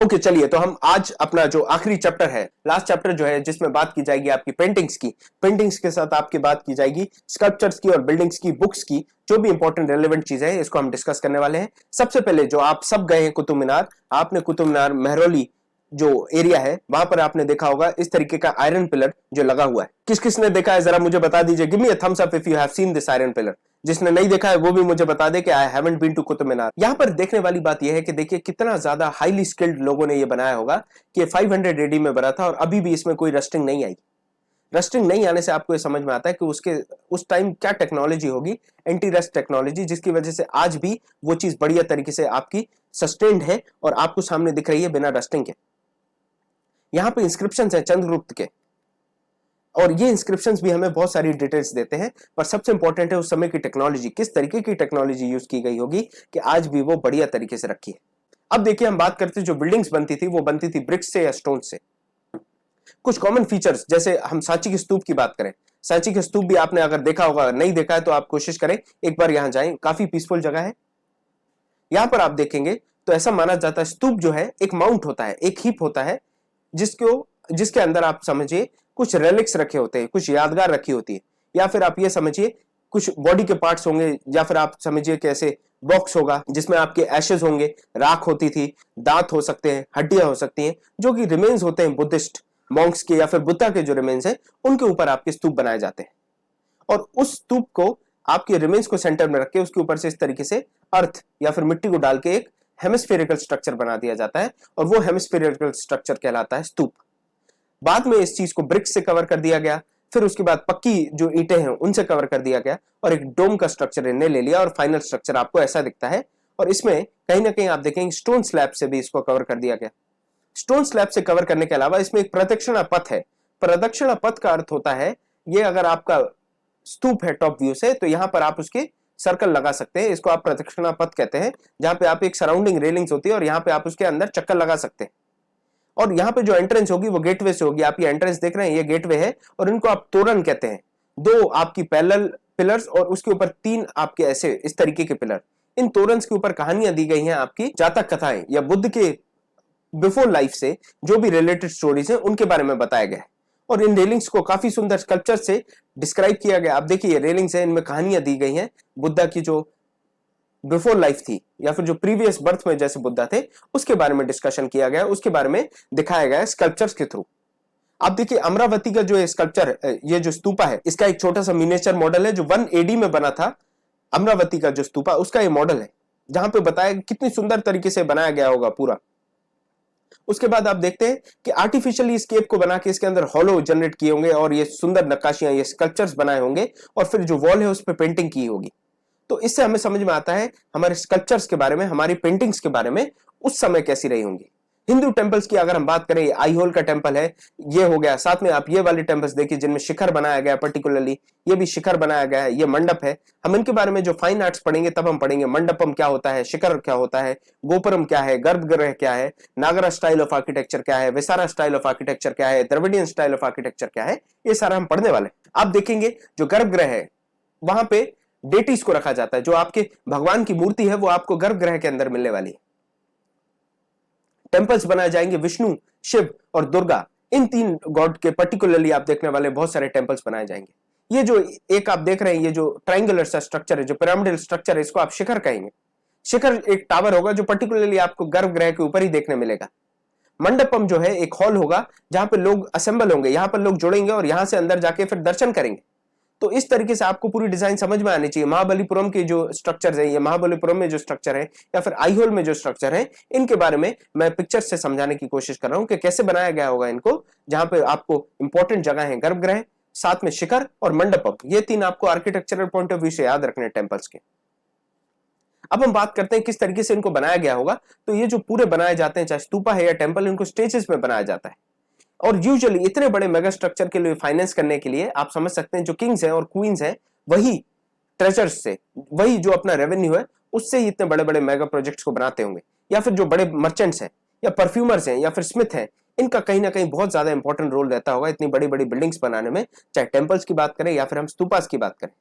Okay चलिए, तो हम आज अपना जो आखिरी चैप्टर है, लास्ट चैप्टर जो है, जिसमें बात की जाएगी आपकी पेंटिंग्स के साथ आपकी बात की जाएगी स्कल्पचर्स की और बिल्डिंग्स की, बुक्स की, जो भी इंपॉर्टेंट रेलेवेंट चीजें हैं इसको हम डिस्कस करने वाले हैं। सबसे पहले जो आप सब गए हैं कुतुब मीनार, आपने कुतुब मीनार मेहरौली जो एरिया है वहां पर आपने देखा होगा इस तरीके का आयरन पिलर जो लगा हुआ है। किस किसने देखा है जरा मुझे बता दीजिए। Give me a thumbs up if you have seen this iron pillar. जिसने नहीं देखा है वो भी मुझे बता दे कि I haven't been to Qutub Minar. यहां पर देखने वाली बात यह है कि देखिए कितना ज्यादा हाईली स्किल्ड लोगों ने ये बनाया होगा कि 500 एडी में बना था और अभी भी इसमें कोई रस्टिंग नहीं आई। रस्टिंग नहीं आने से आपको ये समझ में आता है कि उसके उस टाइम क्या टेक्नोलॉजी होगी, एंटी रस्ट टेक्नोलॉजी, जिसकी वजह से आज भी वो चीज बढ़िया तरीके से आपकी सस्टेन्ड है और आपको सामने दिख रही है बिना रस्टिंग के। यहां पे इंस्क्रिप्शंस हैं चंद्रगुप्त के, और ये इंस्क्रिप्शंस भी हमें बहुत सारी डिटेल्स देते हैं, पर सबसे इंपॉर्टेंट है उस समय की टेक्नोलॉजी, किस तरीके की टेक्नोलॉजी यूज की गई होगी कि आज भी वो बढ़िया तरीके से रखी है। अब देखिए हम बात करते हैं जो बिल्डिंग्स बनती थी वो बनती थी ब्रिक्स से या स्टोन से। कुछ कॉमन फीचर्स, जैसे हम सांची के स्तूप की बात करें, सांची के स्तूप भी आपने अगर देखा होगा, नहीं देखा है तो आप कोशिश करें एक बार यहां जाएं, काफी पीसफुल जगह है। यहां पर आप देखेंगे तो ऐसा माना जाता है स्तूप जो है एक माउंट होता है, एक हीप होता है, जिसके अंदर आप समझिए कुछ रेलिक्स रखे होते हैं, कुछ यादगार रखी होती है, या फिर आप ये समझिए कुछ बॉडी के पार्ट्स होंगे, या फिर आप समझिए कैसे बॉक्स होगा जिसमें आपके एशेज होंगे, राख होती थी, दांत हो सकते हैं, हड्डियां हो सकती हैं, जो कि रिमेन्स होते हैं बुद्धिस्ट मॉन्क्स के या फिर बुद्धा के जो रिमेन्स हैं उनके ऊपर आपके स्तूप बनाए जाते हैं। और उस स्तूप को आपके रिमेन्स को सेंटर में रख के उसके ऊपर से इस तरीके से अर्थ या फिर मिट्टी को डाल के एक हेमिस्फेरिकल स्ट्रक्चर बना दिया जाता है, और वो हेमिस्फेरिकल स्ट्रक्चर कहलाता है स्तूप। बाद में इस चीज को ब्रिक्स से कवर कर दिया गया, फिर उसके बाद पक्की जो ईंटें हैं उनसे कवर कर दिया गया और एक डोम का स्ट्रक्चर इन्हें ले लिया, और फाइनल स्ट्रक्चर आपको ऐसा दिखता है। और इसमें कहीं ना कहीं आप देखेंगे स्टोन स्लैब से भी इसको कवर कर दिया गया। स्टोन स्लैब से कवर करने के अलावा इसमें एक प्रदक्षिणा पथ है। प्रदक्षिणा पथ का अर्थ होता है, ये अगर आपका स्तूप है टॉप व्यू से, तो यहां पर आप उसके सर्कल लगा सकते हैं, इसको आप प्रदक्षिणा पथ कहते हैं, जहां पे आप एक सराउंडिंग रेलिंग्स होती है और यहां पे आप उसके अंदर चक्कर लगा सकते हैं। और यहाँ पे जो एंट्रेंस होगी वो गेटवे से होगी। आप ये एंट्रेंस देख रहे हैं, ये गेटवे है, और इनको आप तोरण कहते हैं। दो आपकी पैरेलल पिलर्स और उसके ऊपर तीन आपके ऐसे इस तरीके के पिलर। इन तोरन्स के ऊपर कहानियां दी गई हैं, आपकी जातक कथाएं या बुद्ध के बिफोर लाइफ से जो भी रिलेटेड स्टोरीज हैं उनके बारे में बताया गया है। और इन रेलिंग्स को काफी सुंदर स्कल्पचर से डिस्क्राइब किया गया। आप देखिए ये रेलिंग्स है, इनमें कहानियां दी गई हैं बुद्धा की जो बिफोर लाइफ थी या फिर जो प्रीवियस बर्थ में जैसे बुद्धा थे उसके बारे में डिस्कशन किया गया, उसके बारे में दिखाया गया स्कल्पचर्स के थ्रू। आप देखिए अमरावती का जो स्कल्पचर, ये जो स्तूपा है, इसका एक छोटा सा मिनिएचर मॉडल है जो 1 एडी में बना था। अमरावती का जो स्तूपा उसका ये मॉडल है, जहां पे बताया कितनी सुंदर तरीके से बनाया गया होगा पूरा। उसके बाद आप देखते हैं कि आर्टिफिशियली स्केप को बना के इसके अंदर हॉलो जनरेट किए होंगे और ये सुंदर नक्काशियां, ये स्कल्पचर्स बनाए होंगे, और फिर जो वॉल है उस पर पेंटिंग की होगी। तो इससे हमें समझ में आता है हमारे स्कल्पचर्स के बारे में, हमारी पेंटिंग्स के बारे में उस समय कैसी रही होंगी। हिंदू टेंपल्स की अगर हम बात करें, आईहोल का टेंपल है, ये हो गया। साथ में आप ये वाले टेंपल्स देखिए जिनमें शिखर बनाया गया, पर्टिकुलरली ये भी शिखर बनाया गया है, ये मंडप है। हम इनके बारे में जो फाइन आर्ट्स पढ़ेंगे तब हम पढ़ेंगे मंडपम क्या होता है, शिखर क्या होता है, गोपुरम क्या है, गर्भगृह क्या है, नागरा स्टाइल ऑफ आर्किटेक्चर क्या है, विसारा स्टाइल ऑफ आर्किटेक्चर क्या है, द्रविडियन स्टाइल ऑफ आर्किटेक्चर क्या है, ये सारा हम पढ़ने वाले। आप देखेंगे जो गर्भगृह है वहां पे डेटीज को रखा जाता है, जो आपके भगवान की मूर्ति है वो आपको गर्भगृह के अंदर मिलने वाली है। टेंपल्स बनाए जाएंगे विष्णु, शिव और दुर्गा, इन तीन गॉड के पर्टिकुलरली आप देखने वाले बहुत सारे टेंपल्स बनाए जाएंगे। ये जो एक आप देख रहे हैं, ये जो ट्रायंगुलर सा स्ट्रक्चर है, जो पिरामिडल स्ट्रक्चर है, इसको आप शिखर कहेंगे। शिखर एक टावर होगा जो पर्टिकुलरली आपको गर्भगृह के ऊपर ही देखने मिलेगा। मंडपम जो है एक हॉल होगा जहां पे लोग असेंबल होंगे, यहां पर लोग जुड़ेंगे और यहां से अंदर जाके फिर दर्शन करेंगे। तो इस तरीके से आपको पूरी डिजाइन समझ में आनी चाहिए। महाबलीपुरम के जो स्ट्रक्चर है, ये महाबलीपुरम में जो स्ट्रक्चर है या फिर आईहोल में जो स्ट्रक्चर है, इनके बारे में मैं पिक्चर से समझाने की कोशिश कर रहा हूं कि कैसे बनाया गया होगा इनको, जहां पे आपको इंपॉर्टेंट जगह है गर्भगृह, साथ में शिखर और मंडपम, ये तीन आपको आर्किटेक्चरल पॉइंट ऑफ व्यू से याद रखने टेंपल्स के। अब हम बात करते हैं किस तरीके से इनको बनाया गया होगा। तो ये जो पूरे बनाए जाते हैं, चाहे स्तूपा है या टेंपल, इनको स्टेजेस में बनाया जाता है। और यूजुअली इतने बड़े मेगा स्ट्रक्चर के लिए फाइनेंस करने के लिए आप समझ सकते हैं जो किंग्स हैं और क्वींस हैं, वही ट्रेजर्स से, वही जो अपना रेवेन्यू है उससे ही इतने बड़े बड़े मेगा प्रोजेक्ट्स को बनाते होंगे। या फिर जो बड़े मर्चेंट्स हैं या परफ्यूमर्स हैं या फिर स्मिथ हैं, इनका कहीं ना कहीं बहुत ज्यादा इंपॉर्टेंट रोल रहता होगा इतनी बड़ी बड़ी बिल्डिंग्स बनाने में, चाहे टेंपल्स की बात करें या फिर हम स्तूपास की बात करें।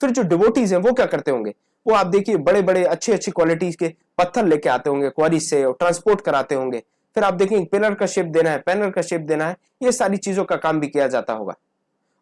फिर जो डिवोटीज हैं वो क्या करते होंगे, वो आप देखिए बड़े बड़े अच्छी अच्छी क्वालिटीज के पत्थर लेके आते होंगे क्वारीज से और ट्रांसपोर्ट कराते होंगे। फिर आप देखेंगे पिलर का शेप देना है, पैनल का शेप देना है, ये सारी चीजों का काम भी किया जाता होगा।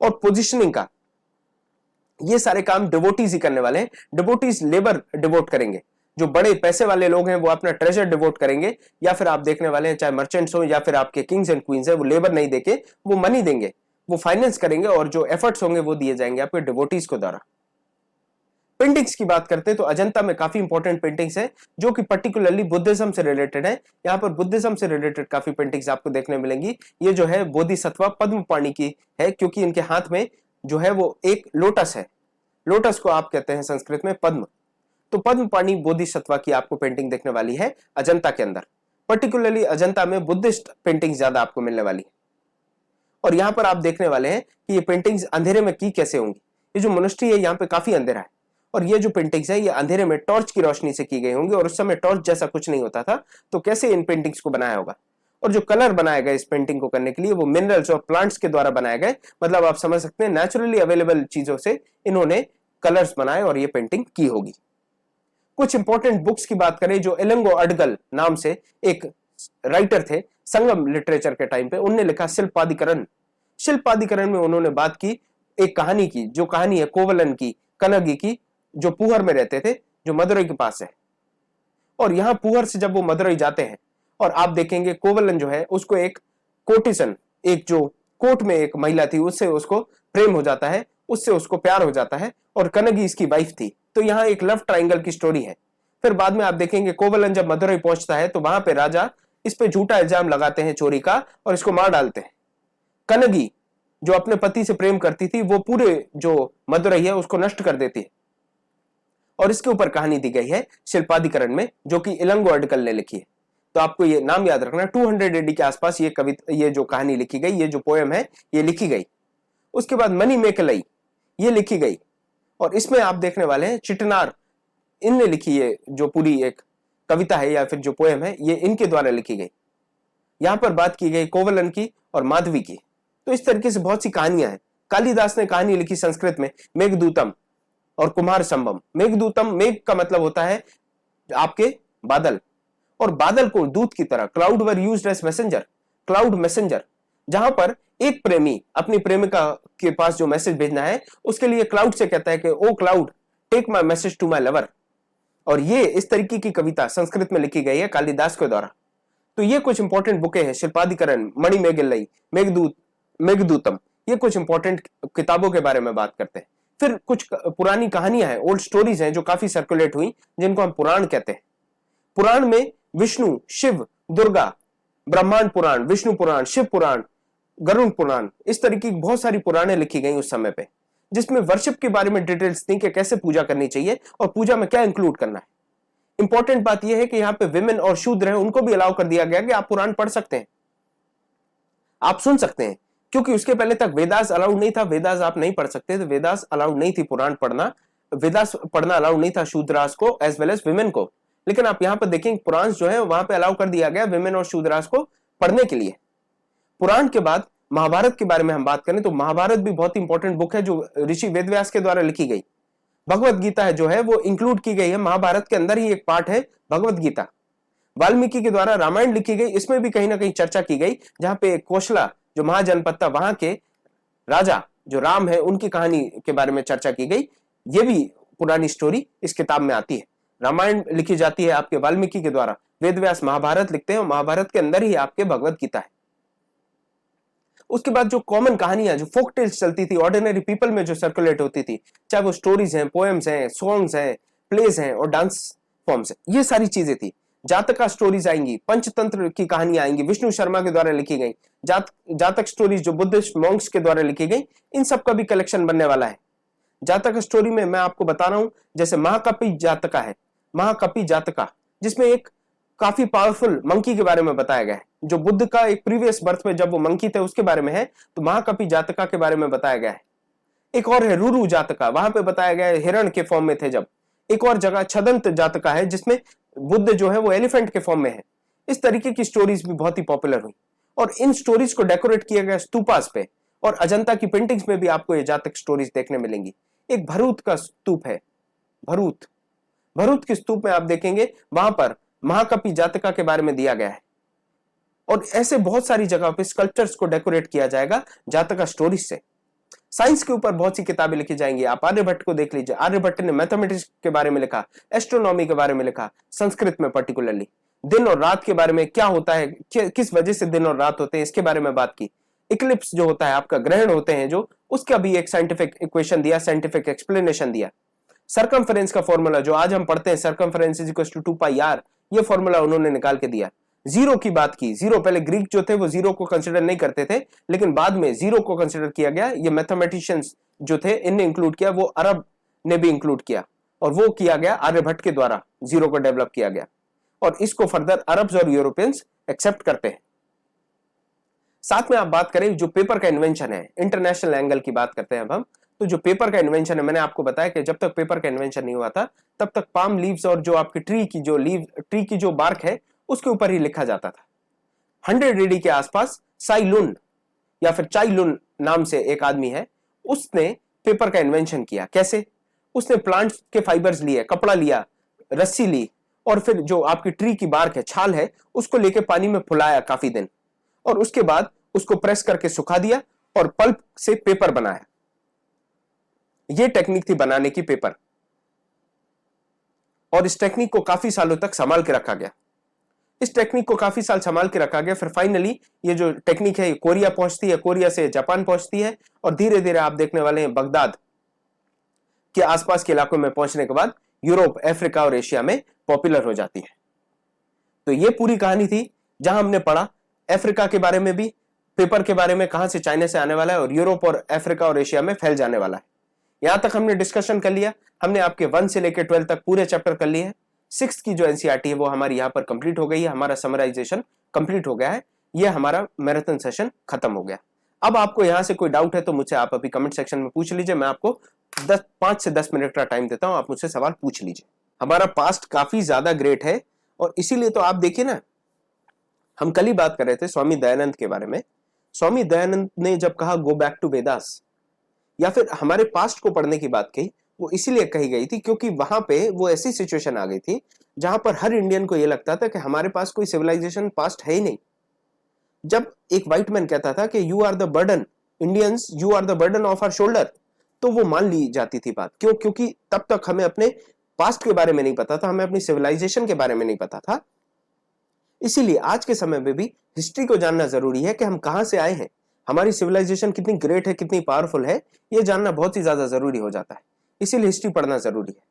और पोजिशनिंग का ये सारे काम डिवोटीज ही करने वाले हैं। डिवोटीज लेबर डिवोट करेंगे, जो बड़े पैसे वाले लोग हैं वो अपना ट्रेजर डिवोट करेंगे, या फिर आप देखने वाले हैं चाहे मर्चेंट्स हो या फिर आपके किंग्स एंड क्वींस है, वो लेबर नहीं देके वो मनी देंगे, वो फाइनेंस करेंगे और जो एफर्ट्स होंगे वो दिए जाएंगे आपके डिवोटीज को द्वारा। पेंटिंग्स की बात करते हैं तो अजंता में काफी इंपॉर्टेंट पेंटिंग्स हैं जो कि पर्टिकुलरली बुद्धिज्म से रिलेटेड है। यहाँ पर बुद्धिज्म से रिलेटेड काफी पेंटिंग्स आपको देखने मिलेंगी। ये जो है बोधिसत्व पद्म पाणी की है, क्योंकि इनके हाथ में जो है वो एक लोटस है। लोटस को आप कहते हैं संस्कृत में पद्म। तो पद्म पाणी बोधिसत्व की आपको पेंटिंग देखने वाली है अजंता के अंदर। पर्टिकुलरली अजंता में बुद्धिस्ट पेंटिंग ज्यादा आपको मिलने वाली है। और यहाँ पर आप देखने वाले हैं कि ये पेंटिंग्स अंधेरे में की कैसे होंगी। ये जो मोनेस्ट्री है यहाँ पे काफी अंधेरा है, और ये जो पेंटिंग्स है ये अंधेरे में टॉर्च की रोशनी से की गई होंगी, और उस समय टॉर्च जैसा कुछ नहीं होता था, तो कैसे इन पेंटिंग्स को बनाया होगा। और जो कलर बनाए गए इस पेंटिंग को करने के लिए वो मिनरल्स और प्लांट्स के द्वारा बनाए गए, मतलब आप समझ सकते हैं नेचुरली अवेलेबल चीजों से इन्होंने कलर्स बनाए और ये पेंटिंग की होगी। कुछ इंपॉर्टेंट बुक्स की बात करें, जो इलंगो अडगल नाम से एक राइटर थे संगम लिटरेचर के टाइम पे, उनने लिखा शिल्पाधिकरण। शिल्पाधिकरण में उन्होंने बात की एक कहानी की, जो कहानी है कोवलन की, कनगी की, जो पुहर में रहते थे, जो मदुरई के पास है। और यहां पुहर से जब वो मदुरई जाते हैं और आप देखेंगे कोवलन जो है उसको एक कोटिसन, एक जो कोर्ट में एक महिला थी, उससे उसको प्रेम हो जाता है, उससे उसको प्यार हो जाता है, और कनगी इसकी वाइफ थी। तो यहाँ एक लव ट्रायंगल की स्टोरी है। फिर बाद में आप देखेंगे कोवलन जब मदुरई पहुंचता है तो वहां पे राजा इस पे झूठा इल्जाम लगाते हैं चोरी का और इसको मार डालते हैं। कनगी जो अपने पति से प्रेम करती थी वो पूरे जो मदुरई है उसको नष्ट कर देती है, और इसके ऊपर कहानी दी गई है शिल्पाधिकरण में, जो कि इलंगो अडगल ने लिखी है। तो आपको ये नाम याद रखना, 200 एडी के आसपास ये कविता, ये जो कहानी लिखी गई, ये जो पोएम है ये लिखी गई। उसके बाद मनी मेकलई ये लिखी गई, और इसमें आप देखने वाले हैं चिटनार, इनने लिखी ये जो पूरी एक कविता है या फिर जो पोएम है ये इनके द्वारा लिखी गई। यहां पर बात की गई कोवलन की और माधवी की। तो इस तरीके से बहुत सी कहानियां हैं। कालिदास ने कहानी लिखी संस्कृत में मेघदूतम और कुमार संभम। मेघदूतम, मेघ का मतलब होता है आपके बादल, और बादल को दूत की तरह, cloud were used as messenger, cloud messenger, जहां पर एक प्रेमी अपनी प्रेमिका के पास जो मैसेज भेजना है उसके लिए क्लाउड से कहता है कि oh cloud take my message to my lover. और ये इस तरीके की कविता संस्कृत में लिखी गई है कालिदास के द्वारा। तो ये कुछ इंपॉर्टेंट बुकें हैं, शिल्पाधिकरण, मणि मेघलई, मेघदूत, मेघदूतम, ये कुछ इंपॉर्टेंट किताबों के बारे में बात करते हैं। फिर कुछ पुरानी कहानियां हैं, ओल्ड स्टोरीज हैं जो काफी सर्कुलेट हुई, जिनको हम पुराण कहते हैं। पुराण में विष्णु, शिव, दुर्गा, ब्रह्मांड पुराण, विष्णु पुराण, शिव पुराण, गरुड़ पुराण, इस तरीके की बहुत सारी पुराणें लिखी गई उस समय पे, जिसमें वर्शिप के बारे में डिटेल्स थी कि कैसे पूजा करनी चाहिए और पूजा में क्या इंक्लूड करना है। इंपॉर्टेंट बात यह है कि यहाँ पे विमेन और शूद्र हैं उनको भी अलाउ कर दिया गया कि आप पुराण पढ़ सकते हैं, आप सुन सकते हैं, क्योंकि उसके पहले तक वेदास अलाउड नहीं था। वेदास आप नहीं पढ़ सकते थे, वेदास अलाउड नहीं थी पुराण पढ़ना, वेदास पढ़ना अलाउड नहीं था शूद्रास को एज वेल एज विमेन को। लेकिन आप यहाँ पर देखेंगे पुराण जो है वहां पे अलाउ कर दिया गया विमेन और शूद्रास को पढ़ने के लिए। पुराण के बाद महाभारत के बारे में हम बात करें तो महाभारत भी बहुत इंपॉर्टेंट बुक है जो ऋषि वेदव्यास के द्वारा लिखी गई। भगवत गीता है जो है वो इंक्लूड की गई है महाभारत के अंदर ही, एक पार्ट है भगवत गीता। वाल्मीकि के द्वारा रामायण लिखी गई, इसमें भी कहीं ना कहीं चर्चा की गई, जहां पे कोशला जो महाजनपद था वहां के राजा जो राम है उनकी कहानी के बारे में चर्चा की गई। ये भी पुरानी स्टोरी इस किताब में आती है। रामायण लिखी जाती है आपके वाल्मीकि के द्वारा, वेदव्यास महाभारत लिखते हैं और महाभारत के अंदर ही आपके भगवत गीता है। उसके बाद जो कॉमन कहानियां, जो फोक टेल्स चलती थी ऑर्डिनरी पीपल में, जो सर्कुलेट होती थी, चाहे वो स्टोरीज हैं, पोएम्स हैं, सॉन्ग्स हैं, प्लेस हैं और डांस फॉर्म्स हैं, ये सारी चीजें थी। जातका स्टोरीज आएंगी, पंचतंत्र की कहानियां आएंगी, विष्णु शर्मा के द्वारा लिखी गई, जातक स्टोरीज जो बुद्धिस्ट मॉन्क्स के द्वारा लिखी गई, इन सब का भी कलेक्शन बनने वाला है। जातक स्टोरी में मैं आपको बता रहा हूं, जैसे महाकपि जातका है, महाकपि जातका, जिसमें एक काफी पावरफुल मंकी के बारे में बताया गया है, जो बुद्ध का एक प्रीवियस बर्थ में जब वो मंकी थे उसके बारे में है। तो महाकपि जातका के बारे में बताया गया है। एक और है रूरू जातका, वहां पे बताया गया है हिरण के फॉर्म में थे जब। एक और जगह छदंत जातका है जिसमें बुद्ध जो है वो एलिफेंट के फॉर्म में है। इस तरीके की स्टोरीज भी बहुत ही पॉपुलर हुई, और इन स्टोरीज को डेकोरेट किया गया स्तूपास पे, और अजंता की पेंटिंग्स में भी आपको ये जातक स्टोरीज देखने मिलेंगी। एक भरूच का स्तूप है, भरूच। भरूच के स्तूप में आप देखेंगे वहां पर महाकपि जातका के बारे में दिया गया है, और ऐसे बहुत सारी जगह पे स्कल्पचर्स को डेकोरेट किया जाएगा जातका स्टोरीज से। साइंस के ऊपर बहुत सी किताबें लिखी जाएंगी, आप आर्यभट्ट को देख लीजिए, आर्यभट्ट ने मैथमेटिक्स के बारे में लिखा, एस्ट्रोनॉमी के बारे में लिखा, संस्कृत में पर्टिकुलरली दिन और रात के बारे में, क्या होता है, किस वजह से दिन और रात होते हैं, इसके बारे में बात की। इक्लिप्स जो होता है, आपका ग्रहण होते हैं जो, उसका भी एक साइंटिफिक इक्वेशन दिया, साइंटिफिक एक्सप्लेनेशन दिया। सर्कमफरेंस का फॉर्मूला जो आज हम पढ़ते हैं, circumference is equal to 2 pi r, ये फॉर्मूला उन्होंने निकाल के दिया। जीरो की बात की, जीरो, पहले ग्रीक जो थे वो जीरो को कंसिडर नहीं करते थे, लेकिन बाद में जीरो को कंसिडर किया गया। ये मैथमेटिशियंस जो थे इनने इंक्लूड किया, वो अरब ने भी इंक्लूड किया, और वो किया गया आर्यभट्ट के द्वारा, जीरो को डेवलप किया गया, और इसको फर्दर अरब्स और यूरोपियंस एक्सेप्ट करते हैं। साथ में आप बात करें जो पेपर का इन्वेंशन है, इंटरनेशनल एंगल की बात करते हैं अब हम, तो जो पेपर का इन्वेंशन है, मैंने आपको बताया कि जब तक पेपर का इन्वेंशन नहीं हुआ था तब तक पाम लीव्स और जो आपकी ट्री की जो बार्क है उसके ऊपर ही लिखा जाता था। 100 AD के आसपास साई लुन या फिर चाई लुन नाम से एक आदमी है, उसने पेपर का इन्वेंशन किया। कैसे? उसने प्लांट्स के फाइबर्स लिए, कपड़ा लिया, रस्सी ली, और फिर जो आपकी ट्री की बार्क है, छाल है, उसको लेके पानी में फुलाया काफी दिन, और उसके बाद उसको प्रेस करके सुखा दिया और पल्प से पेपर बनाया। यह टेक्निक थी बनाने की, पेपर। और इस टेक्निक को काफी सालों तक संभाल के रखा गया। इस टेक्निक को काफी साल संभाल के रखा गया। फिर फाइनली ये जो टेक्निक है कोरिया पहुंचती है, कोरिया से जापान पहुंचती है, और धीरे धीरे आप देखने वाले हैं बगदाद के आसपास के इलाकों में पहुंचने के बाद यूरोप, अफ्रीका और एशिया में पॉपुलर हो जाती है। तो ये पूरी कहानी थी, जहां हमने पढ़ा अफ्रीका के बारे में भी, पेपर के बारे में, कहां से चाइना से आने वाला है और यूरोप और अफ्रीका और एशिया में फैल जाने वाला है। यहां तक हमने डिस्कशन कर लिया। हमने आपके 1 से लेकर 12 तक पूरे चैप्टर कर लिए हैं। 6th की जो एनसीईआरटी है वो हमारी यहाँ पर कंप्लीट हो गई है, हमारा समराइजेशन कंप्लीट हो गया है, ये हमारा मैराथन सेशन खत्म हो गया। अब आपको यहाँ से कोई डाउट है तो मुझसे आप अभी कमेंट सेक्शन में पूछ लीजिए, मैं आपको 5 से 10 मिनट का टाइम देता हूँ, आप मुझसे सवाल पूछ लीजिए। हमारा पास्ट काफी ज्यादा ग्रेट है, और इसीलिए तो आप देखिए ना, हम कल ही बात कर रहे थे स्वामी दयानंद के बारे में। स्वामी दयानंद ने जब कहा गो बैक टू वेदास, या फिर हमारे पास्ट को पढ़ने की बात कही, वो इसीलिए कही गई थी क्योंकि वहां पे वो ऐसी सिचुएशन आ गई थी जहां पर हर इंडियन को ये लगता था कि हमारे पास कोई सिविलाइजेशन पास्ट है ही नहीं। जब एक व्हाइट मैन कहता था कि you are the burden, Indians you are the burden of our shoulder, तो वो मान ली जाती थी बात। क्यों? क्योंकि तब तक हमें अपने पास्ट के बारे में नहीं पता था, हमें अपनी सिविलाइजेशन के बारे में नहीं पता था। इसीलिए आज के समय में भी हिस्ट्री को जानना जरूरी है कि हम कहां से आए हैं, हमारी सिविलाइजेशन कितनी ग्रेट है, कितनी पावरफुल है, ये जानना बहुत ही ज्यादा जरूरी हो जाता है। इसीलिए हिस्ट्री पढ़ना जरूरी है।